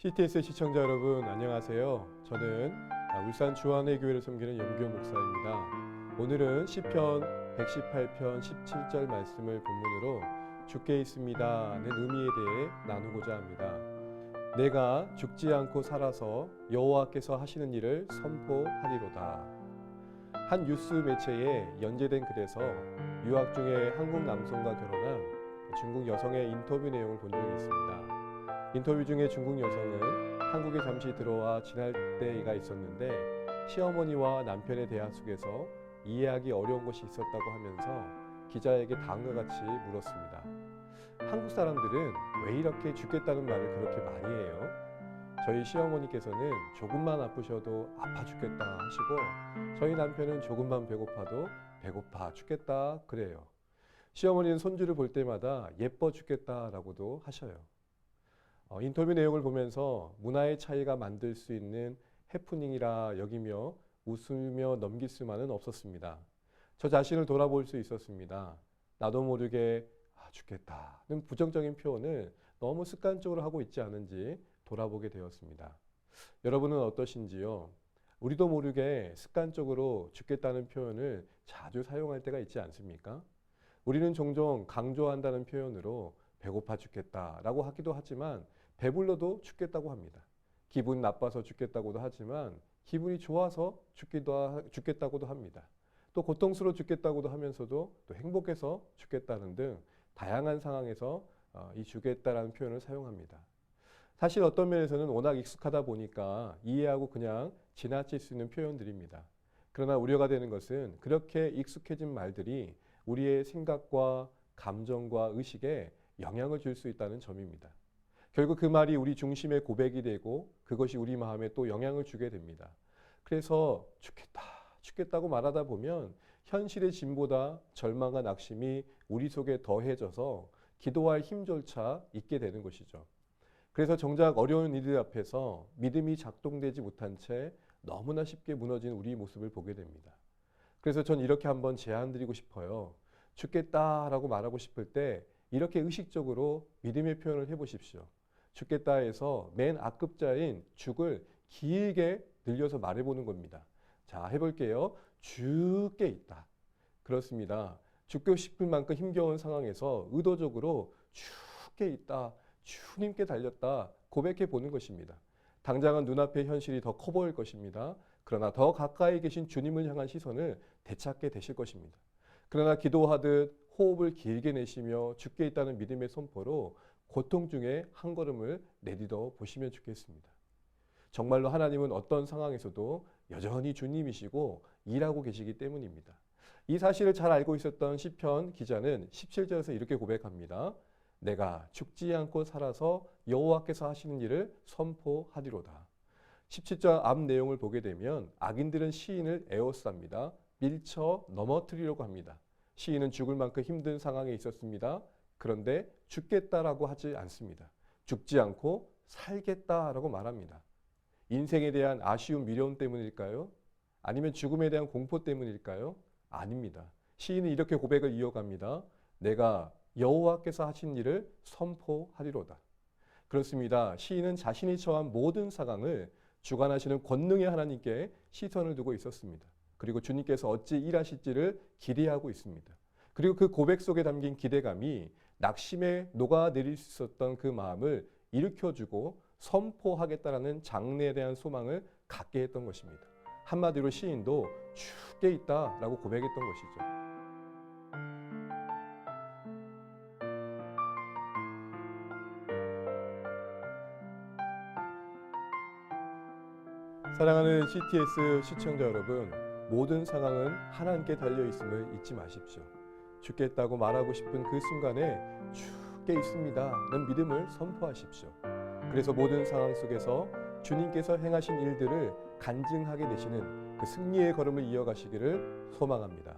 CTS 시청자 여러분 안녕하세요. 저는 울산 주안의 교회를 섬기는 염규호 목사입니다. 오늘은 시편 118편 17절 말씀을 본문으로 죽게 있습니다는 의미에 대해 나누고자 합니다. 내가 죽지 않고 살아서 여호와께서 하시는 일을 선포하리로다. 한 뉴스 매체에 연재된 글에서 유학 중에 한국 남성과 결혼한 중국 여성의 인터뷰 내용을 본 적이 있습니다. 인터뷰 중에 중국 여성은 한국에 잠시 들어와 지낼 때가 있었는데 시어머니와 남편의 대화 속에서 이해하기 어려운 것이 있었다고 하면서 기자에게 다음과 같이 물었습니다. 한국 사람들은 왜 이렇게 죽겠다는 말을 그렇게 많이 해요? 저희 시어머니께서는 조금만 아프셔도 아파 죽겠다 하시고 저희 남편은 조금만 배고파도 배고파 죽겠다 그래요. 시어머니는 손주를 볼 때마다 예뻐 죽겠다라고도 하셔요. 인터뷰 내용을 보면서 문화의 차이가 만들 수 있는 해프닝이라 여기며 웃으며 넘길 수만은 없었습니다. 저 자신을 돌아볼 수 있었습니다. 나도 모르게 죽겠다는 부정적인 표현을 너무 습관적으로 하고 있지 않은지 돌아보게 되었습니다. 여러분은 어떠신지요? 우리도 모르게 습관적으로 죽겠다는 표현을 자주 사용할 때가 있지 않습니까? 우리는 종종 강조한다는 표현으로 배고파 죽겠다라고 하기도 하지만 배불러도 죽겠다고 합니다. 기분 나빠서 죽겠다고도 하지만 기분이 좋아서 죽겠다고도 합니다. 또 고통스러워 죽겠다고도 하면서도 또 행복해서 죽겠다는 등 다양한 상황에서 이 죽겠다라는 표현을 사용합니다. 사실 어떤 면에서는 워낙 익숙하다 보니까 이해하고 그냥 지나칠 수 있는 표현들입니다. 그러나 우려가 되는 것은 그렇게 익숙해진 말들이 우리의 생각과 감정과 의식에 영향을 줄 수 있다는 점입니다. 결국 그 말이 우리 중심의 고백이 되고 그것이 우리 마음에 또 영향을 주게 됩니다. 그래서 죽겠다고 말하다 보면 현실의 짐보다 절망과 낙심이 우리 속에 더해져서 기도할 힘조차 잊게 되는 것이죠. 그래서 정작 어려운 일들 앞에서 믿음이 작동되지 못한 채 너무나 쉽게 무너진 우리 모습을 보게 됩니다. 그래서 전 이렇게 한번 제안드리고 싶어요. 죽겠다라고 말하고 싶을 때 이렇게 의식적으로 믿음의 표현을 해보십시오. 죽겠다에서 맨 앞급자인 죽을 길게 늘려서 말해보는 겁니다. 자, 해볼게요. 죽게 있다. 그렇습니다. 죽고 싶을 만큼 힘겨운 상황에서 의도적으로 죽게 있다. 주님께 달렸다. 고백해 보는 것입니다. 당장은 눈앞의 현실이 더 커 보일 것입니다. 그러나 더 가까이 계신 주님을 향한 시선을 되찾게 되실 것입니다. 그러나 기도하듯 호흡을 길게 내쉬며 죽게 있다는 믿음의 선포로 고통 중에 한 걸음을 내딛어 보시면 좋겠습니다. 정말로 하나님은 어떤 상황에서도 여전히 주님이시고 일하고 계시기 때문입니다. 이 사실을 잘 알고 있었던 시편 기자는 17절에서 이렇게 고백합니다. 내가 죽지 않고 살아서 여호와께서 하시는 일을 선포하리로다. 17절 앞 내용을 보게 되면 악인들은 시인을 에워쌉니다. 밀쳐 넘어뜨리려고 합니다. 시인은 죽을 만큼 힘든 상황에 있었습니다. 그런데 죽겠다라고 하지 않습니다. 죽지 않고 살겠다라고 말합니다. 인생에 대한 아쉬움, 미련 때문일까요? 아니면 죽음에 대한 공포 때문일까요? 아닙니다. 시인은 이렇게 고백을 이어갑니다. 내가 여호와께서 하신 일을 선포하리로다. 그렇습니다. 시인은 자신이 처한 모든 상황을 주관하시는 권능의 하나님께 시선을 두고 있었습니다. 그리고 주님께서 어찌 일하실지를 기대하고 있습니다. 그리고 그 고백 속에 담긴 기대감이 낙심에 녹아내릴 수 있었던 그 마음을 일으켜주고 선포하겠다라는 장래에 대한 소망을 갖게 했던 것입니다. 한마디로 시인도 죽게 있다라고 고백했던 것이죠. 사랑하는 CTS 시청자 여러분, 모든 상황은 하나님께 달려있음을 잊지 마십시오. 죽겠다고 말하고 싶은 그 순간에 죽게 있습니다는 믿음을 선포하십시오. 그래서 모든 상황 속에서 주님께서 행하신 일들을 간증하게 되시는 그 승리의 걸음을 이어가시기를 소망합니다.